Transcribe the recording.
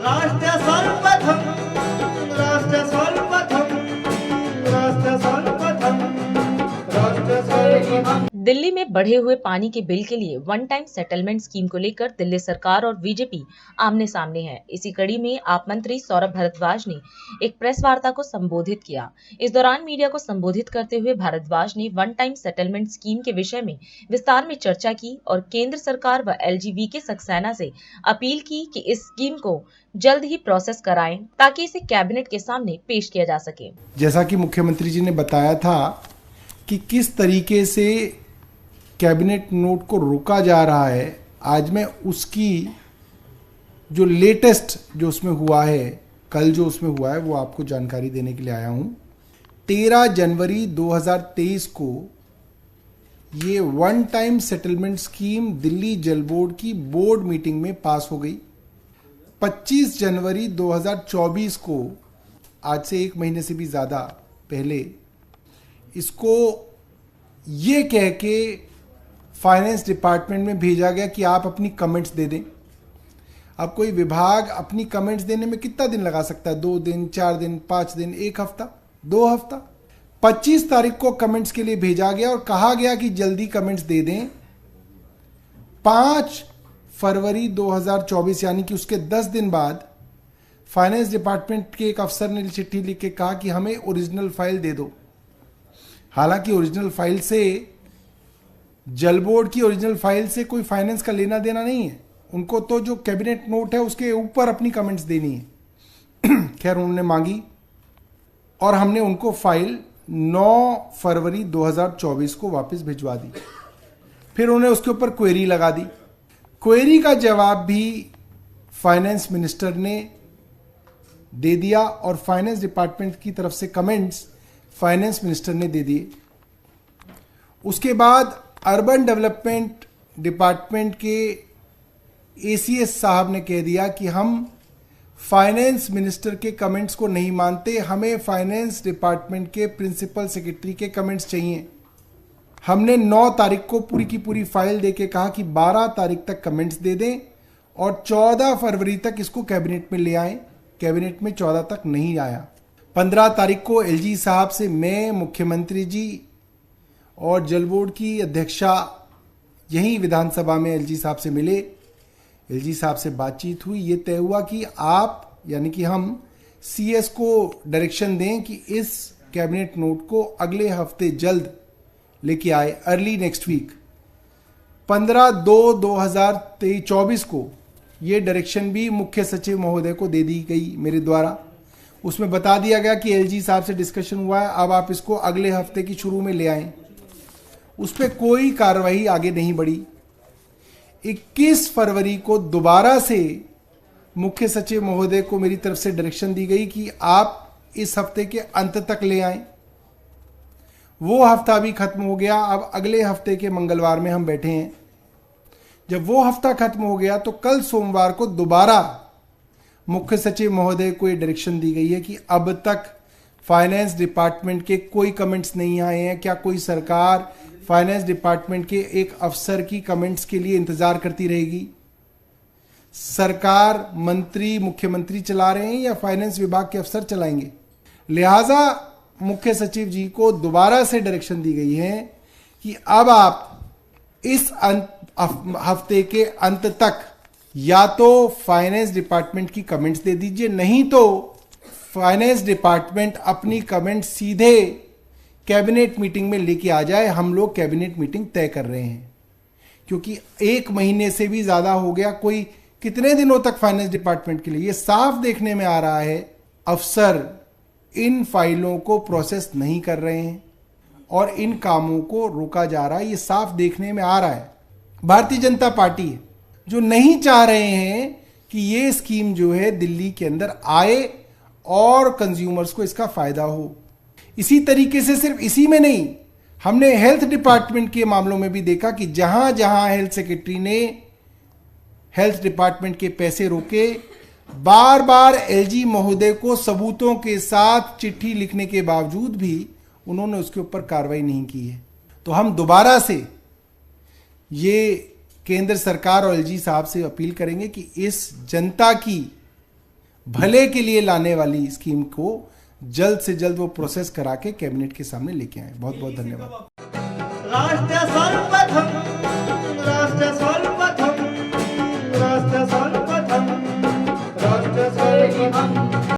राष्ट्र सर्वप्रथम, राष्ट्र सर्वप्रथम, राष्ट्र सर्वप्रथम, राष्ट्र सर्वप्रथम। दिल्ली में बढ़े हुए पानी के बिल के लिए वन टाइम सेटलमेंट स्कीम को लेकर दिल्ली सरकार और बीजेपी आमने सामने है। इसी कड़ी में आप मंत्री सौरभ भारद्वाज ने एक प्रेस वार्ता को संबोधित किया। इस दौरान मीडिया को संबोधित करते हुए भारद्वाज ने वन टाइम सेटलमेंट स्कीम के विषय में विस्तार में चर्चा की और केंद्र सरकार व LGVK सक्सेना से अपील की कि इस स्कीम को जल्द ही प्रोसेस कराएं ताकि इसे कैबिनेट के सामने पेश किया जा सके। जैसा कि मुख्यमंत्री जी ने बताया था कि किस तरीके से कैबिनेट नोट को रोका जा रहा है, आज मैं उसकी जो लेटेस्ट जो उसमें हुआ है, कल जो उसमें हुआ है, वो आपको जानकारी देने के लिए आया हूं। 13 जनवरी 2023 को ये one time settlement scheme Delhi जल बोर्ड की बोर्ड मीटिंग में पास हो गई। 25 जनवरी 2024 को, आज से एक महीने से भी ज़्यादा पहले, इसको ये कह के फाइनेंस डिपार्टमेंट में भेजा गया कि आप अपनी कमेंट्स दे दें। अब कोई विभाग अपनी कमेंट्स देने में कितना दिन लगा सकता है? 2 दिन, 4 दिन, 5 दिन, 1 हफ्ता, 2 हफ्ता। 25 तारीख को कमेंट्स के लिए भेजा गया और कहा गया कि जल्दी कमेंट्स दे दें। 5 फरवरी 2024 यानी कि उसके 10 दिन बाद फाइनेंस डिपार्टमेंट के एक अफसर ने चिट्ठी लिख के कहा कि हमें ओरिजिनल फाइल दे दो। हालांकि ओरिजिनल फाइल से, जल बोर्ड की ओरिजिनल फाइल से कोई फाइनेंस का लेना देना नहीं है। उनको तो जो कैबिनेट नोट है उसके ऊपर अपनी कमेंट्स देनी है। खैर, उन्होंने मांगी और हमने उनको फाइल 9 फरवरी 2024 को वापस भिजवा दी। फिर उन्हें उसके ऊपर क्वेरी लगा दी। क्वेरी का जवाब भी फाइनेंस मिनिस्टर ने दे दिया और फाइनेंस डिपार्टमेंट की तरफ से कमेंट्स फाइनेंस मिनिस्टर ने दे दिए। उसके बाद अर्बन डेवलपमेंट डिपार्टमेंट के ACS साहब ने कह दिया कि हम फाइनेंस मिनिस्टर के कमेंट्स को नहीं मानते, हमें फाइनेंस डिपार्टमेंट के प्रिंसिपल सेक्रेटरी के कमेंट्स चाहिए। हमने 9 तारीख को पूरी की पूरी फाइल देके कहा कि 12 तारीख तक कमेंट्स दे दें और 14 फरवरी तक इसको कैबिनेट में ले आएं। कैबिनेट में 14 तक नहीं आया। 15 तारीख को LG साहब से मैं, मुख्यमंत्री जी और जल बोर्ड की अध्यक्षा यही विधानसभा में LG साहब से मिले। LG साहब से बातचीत हुई। ये तय हुआ कि आप, यानी कि हम, CS को डायरेक्शन दें कि इस कैबिनेट नोट को अगले हफ्ते जल्द लेके आए, अर्ली नेक्स्ट वीक। 15/2/2024 को ये डायरेक्शन भी मुख्य सचिव महोदय को दे दी गई मेरे द्वारा। उसमें बता दिया गया कि LG साहब से डिस्कशन हुआ है, अब आप इसको अगले हफ्ते की शुरू में ले आएं। उस पर कोई कार्रवाई आगे नहीं बढ़ी। 21 फरवरी को दोबारा से मुख्य सचिव महोदय को मेरी तरफ से डायरेक्शन दी गई कि आप इस हफ्ते के अंत तक ले आएं। वो हफ्ता भी खत्म हो गया। अब अगले हफ्ते के मंगलवार में हम बैठे हैं। जब वो हफ्ता खत्म हो गया तो कल सोमवार को दोबारा मुख्य सचिव महोदय को ये डायरेक्शन दी गई है कि अब तक फाइनेंस डिपार्टमेंट के कोई कमेंट्स नहीं आए हैं। क्या कोई सरकार फाइनेंस डिपार्टमेंट के एक अफसर की कमेंट्स के लिए इंतजार करती रहेगी? सरकार, मंत्री, मुख्यमंत्री चला रहे हैं या फाइनेंस विभाग के अफसर चलाएंगे? लिहाजा मुख्य सचिव जी को दोबारा से डायरेक्शन दी गई है कि अब आप इस हफ्ते के अंत तक या तो फाइनेंस डिपार्टमेंट की कमेंट्स दे दीजिए, नहीं तो फाइनेंस डिपार्टमेंट अपनी कमेंट सीधे कैबिनेट मीटिंग में लेके आ जाए। हम लोग कैबिनेट मीटिंग तय कर रहे हैं क्योंकि 1 महीने से भी ज्यादा हो गया। कोई कितने दिनों तक फाइनेंस डिपार्टमेंट के लिए? ये साफ देखने में आ रहा है अफसर इन फाइलों को प्रोसेस नहीं कर रहे हैं और इन कामों को रोका जा रहा है। ये साफ देखने में आ रहा है। भारतीय जनता पार्टी है जो नहीं चाह रहे हैं कि ये स्कीम जो है दिल्ली के अंदर आए और कंज्यूमर्स को इसका फायदा हो। इसी तरीके से सिर्फ इसी में नहीं, हमने हेल्थ डिपार्टमेंट के मामलों में भी देखा कि जहां जहां हेल्थ सेक्रेटरी ने हेल्थ डिपार्टमेंट के पैसे रोके, बार बार LG महोदय को सबूतों के साथ चिट्ठी लिखने के बावजूद भी उन्होंने उसके ऊपर कार्रवाई नहीं की है। तो हम दोबारा से ये केंद्र सरकार और LG साहब से अपील करेंगे कि इस जनता की भले के लिए लाने वाली स्कीम को जल्द से जल्द वो प्रोसेस करा के कैबिनेट के सामने लेके आए। बहुत बहुत धन्यवाद। राष्ट्र सर्वप्रथम